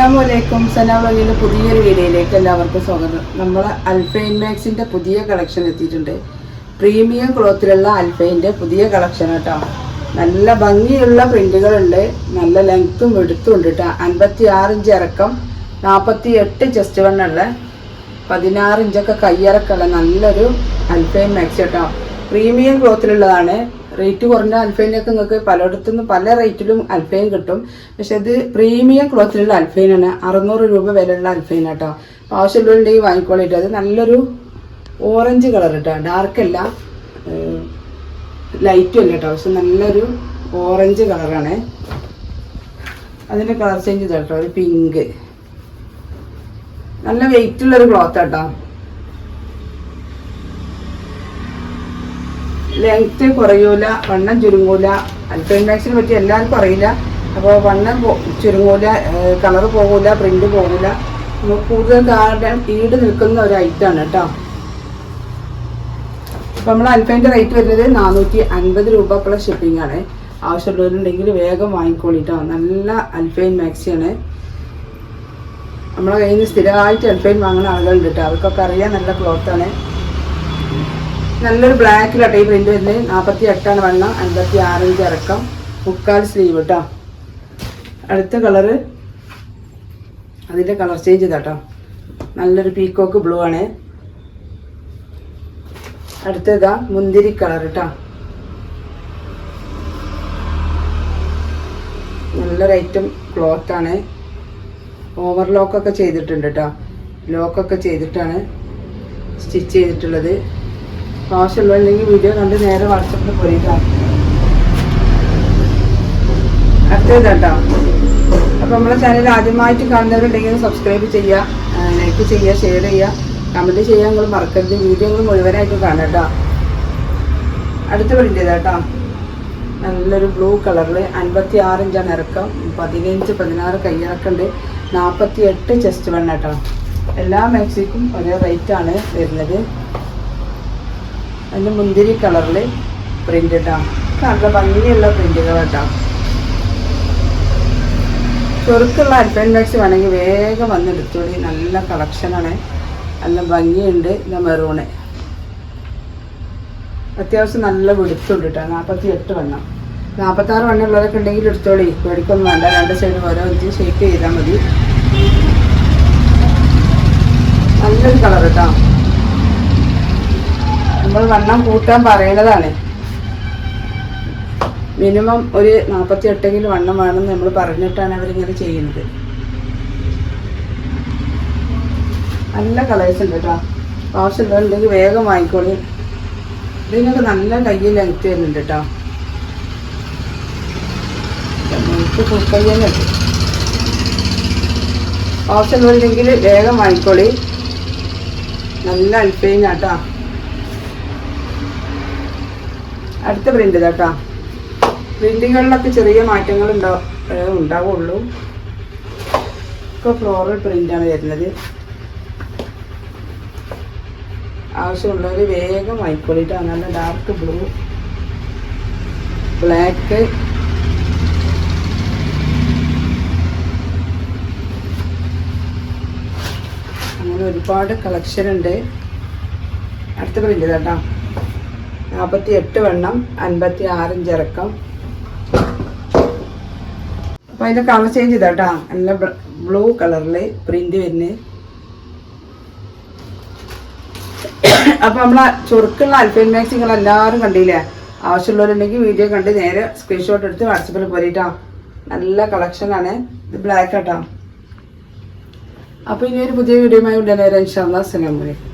അസ്സലാമലൈക്കും. സന വ്ളോഗിൻ്റെ പുതിയൊരു വീഡിയോയിലേക്ക് എല്ലാവർക്കും സ്വാഗതം. നമ്മൾ അൽഫൈൻ മാക്സിൻ്റെ പുതിയ കളക്ഷൻ എത്തിയിട്ടുണ്ട്. പ്രീമിയം ക്ലോത്തിലുള്ള അൽഫൈൻ്റെ പുതിയ കളക്ഷൻ കേട്ടോ. നല്ല ഭംഗിയുള്ള പ്രിൻറ്റുകളുണ്ട്, നല്ല ലെങ്ത്തും വെടുത്തും ഉണ്ട് കേട്ടോ. 56 ഇഞ്ച് ഇറക്കം, 48 ചെസ്റ്റ് വണ്ണുള്ള, 16 ഇഞ്ചൊക്കെ കയ്യിറക്കമുള്ള നല്ലൊരു അൽഫൈൻ മാക്സി കേട്ടോ. പ്രീമിയം ക്ലോത്തിലുള്ളതാണ്. റേറ്റ് കുറഞ്ഞ അൽഫൈനൊക്കെ നിങ്ങൾക്ക് പലയിടത്തുനിന്നും പല റേറ്റിലും അൽഫൈൻ കിട്ടും. പക്ഷെ ഇത് പ്രീമിയം ക്ലോത്തിലുള്ള അൽഫൈനാണ്. 600 രൂപ വിലയുള്ള അൽഫൈൻ കേട്ടോ. ആവശ്യമുള്ളവരുണ്ടെങ്കിൽ വാങ്ങിക്കോളിട്ട്. അത് നല്ലൊരു ഓറഞ്ച് കളർ കേട്ടോ, ഡാർക്കല്ല ലൈറ്റും അല്ല കേട്ടോ, പക്ഷെ നല്ലൊരു ഓറഞ്ച് കളറാണ്. അതിൻ്റെ കളർ ചേഞ്ച് ചെയ്ത കേട്ടോ, ഒരു പിങ്ക്. നല്ല വെയിറ്റുള്ളൊരു ക്ലോത്ത് കേട്ടോ. ലെങ്ത്ത് കുറയൂല, വണ്ണം ചുരുങ്ങൂല. അൽഫൈൻ മാക്സിനെ പറ്റി എല്ലാവർക്കും അറിയില്ല. അപ്പോൾ വണ്ണം ചുരുങ്ങൂല, കളർ പോകൂല, പ്രിന്റ് പോകൂല. കൂടുതൽ കാലം ഈട് നിൽക്കുന്ന ഒരു ഐറ്റമാണ് കേട്ടോ. അപ്പോൾ നമ്മൾ അൽഫൈൻ്റെ റേറ്റ് വരുന്നത് 450 രൂപ പ്ലസ് ഷിപ്പിംഗ് ആണ്. ആവശ്യമുള്ളവരുണ്ടെങ്കിൽ വേഗം വാങ്ങിക്കോളിട്ടോ. നല്ല അൽഫൈൻ മാക്സിയാണ്. നമ്മളെ കയ്യിൽ നിന്ന് സ്ഥിരമായിട്ട് അൽഫൈൻ വാങ്ങുന്ന ആളുകളുണ്ട് കേട്ടോ. അവർക്കൊക്കെ അറിയാം നല്ല ക്ലോത്താണ്. നല്ലൊരു ബ്ലാക്കിലാട്ടോ ഈ പ്രിന്റ് വരുന്നത്. 48 വണ്ണം, 56 ഇഞ്ച് ഇറക്കം, 3/4 സ്ലീവ് കേട്ടോ. അടുത്ത കളറ് അതിൻ്റെ കളർ ചേഞ്ച് ചെയ്താട്ടോ, നല്ലൊരു പീക്കോക്ക് ബ്ലൂ ആണ്. അടുത്തതാ മുന്തിരി കളർ കേട്ടോ. നല്ലൊരു ഐറ്റം ക്ലോത്താണ്. ഓവർലോക്കൊക്കെ ചെയ്തിട്ടുണ്ട് കേട്ടോ. ലോക്കൊക്കെ ചെയ്തിട്ടാണ് സ്റ്റിച്ച് ചെയ്തിട്ടുള്ളത്. ആവശ്യമുള്ളതെങ്കിൽ വീഡിയോ കണ്ട് നേരെ വാട്സപ്പിൽ പോയിട്ടാണ്. അടുത്തത് കേട്ടോ. അപ്പോൾ നമ്മളെ ചാനൽ ആദ്യമായിട്ട് കാണുന്നവരുണ്ടെങ്കിൽ സബ്സ്ക്രൈബ് ചെയ്യുക, ലൈക്ക് ചെയ്യുക, ഷെയർ ചെയ്യുക, കമൻറ്റ് ചെയ്യാൻ നിങ്ങൾ മറക്കരുത്. വീഡിയോ നിങ്ങൾ മുഴുവനായിട്ട് കാണാം കേട്ടോ. അടുത്ത പ്രിൻ്റ് കേട്ടോ, നല്ലൊരു ബ്ലൂ കളറിൽ, 56 ഇഞ്ചാണ് ഇറക്കം, 15 16 കയ്യിറക്കുണ്ട്, 48 ചെസ്റ്റ് വണ്ണം കേട്ടോ. എല്ലാ മാക്സിക്കും ഒരേ റേറ്റാണ് വരുന്നത്. അതിൻ്റെ മുന്തിരി കളറിൽ പ്രിൻ്റ് കേട്ടോ. നല്ല ഭംഗിയുള്ള പ്രിൻറ്റുകൾ കേട്ടോ. ചുരുക്കുള്ള അൽഫൈൻ മാക്സി വേണമെങ്കിൽ വേഗം വന്ന് എടുത്തോളി. നല്ല കളക്ഷനാണ്, നല്ല ഭംഗിയുണ്ട്. ഇത് മെറൂണ്, അത്യാവശ്യം നല്ല വെടുത്തുണ്ട് കേട്ടോ. 48 വണ്ണം, 46 വണ്ണം ഉള്ളതൊക്കെ ഉണ്ടെങ്കിൽ എടുത്തോളി, പേടിക്കൊന്നും വേണ്ട. 2 സൈഡും ഓരോ ഇഞ്ച് ഷേപ്പ് ചെയ്താൽ മതി. നല്ലൊരു കളർ കേട്ടോ. നമ്മൾ വണ്ണം കൂട്ടാൻ പറയണതാണ്. മിനിമം ഒരു 48 വണ്ണം വേണമെന്ന് നമ്മൾ പറഞ്ഞിട്ടാണ് അവരിങ്ങനെ ചെയ്യുന്നത്. നല്ല കളേഴ്സ് ഉണ്ട് കേട്ടോ. ആവശ്യമുണ്ടെങ്കിൽ വേഗം വാങ്ങിക്കോളി. ഇതിനൊക്കെ നല്ല കയ്യിൽ ലെങ്ത്ത് വരുന്നുണ്ട് കേട്ടോ. ഫുൾക്കയ്യുണ്ട്. ആവശ്യമുണ്ടെങ്കിൽ വേഗം വാങ്ങിക്കോളി. നല്ല അൽഫൈൻ കേട്ടോ. അടുത്ത പ്രിൻ്റ് കേട്ടോ. പ്രിൻറ്റുകളിലൊക്കെ ചെറിയ മാറ്റങ്ങൾ ഉണ്ടാവുള്ളൂ. ഇപ്പോൾ ഫ്ലോറൽ പ്രിൻ്റാണ് വരുന്നത്. ആവശ്യമുള്ളവർ വേഗം വാങ്ങിക്കോളിട്ടാണ്. നല്ല ഡാർക്ക് ബ്ലൂ, ബ്ലാക്ക്, അങ്ങനെ ഒരുപാട് കളക്ഷൻ ഉണ്ട്. അടുത്ത പ്രിൻ്റ് കേട്ടോ, 48 വണ്ണം, 56 ഇഞ്ച് ഇറക്കം. അപ്പോൾ അതിൻ്റെ കളർ ചേഞ്ച് ചെയ്താട്ടോ. നല്ല ബ്ലൂ കളറിൽ പ്രിന്റ് വരുന്നത്. അപ്പോൾ നമ്മളെ ചുരുക്കുള്ള അൽഫൈൻ മാക്സി നിങ്ങൾ എല്ലാവരും കണ്ടില്ലേ? ആവശ്യമുള്ളവരുണ്ടെങ്കിൽ വീഡിയോ കണ്ട് നേരെ സ്ക്രീൻഷോട്ട് എടുത്ത് വാട്സപ്പിൽ പോരിട്ടോ. നല്ല കളക്ഷനാണ്. ഇത് ബ്ലാക്ക് കേട്ടോ. അപ്പോൾ ഇനി ഒരു പുതിയ വീഡിയോയുമായി ഉടനെ വരാം. ഇൻഷാ അല്ലാഹ്. അസ്സലാമു അലൈക്കും.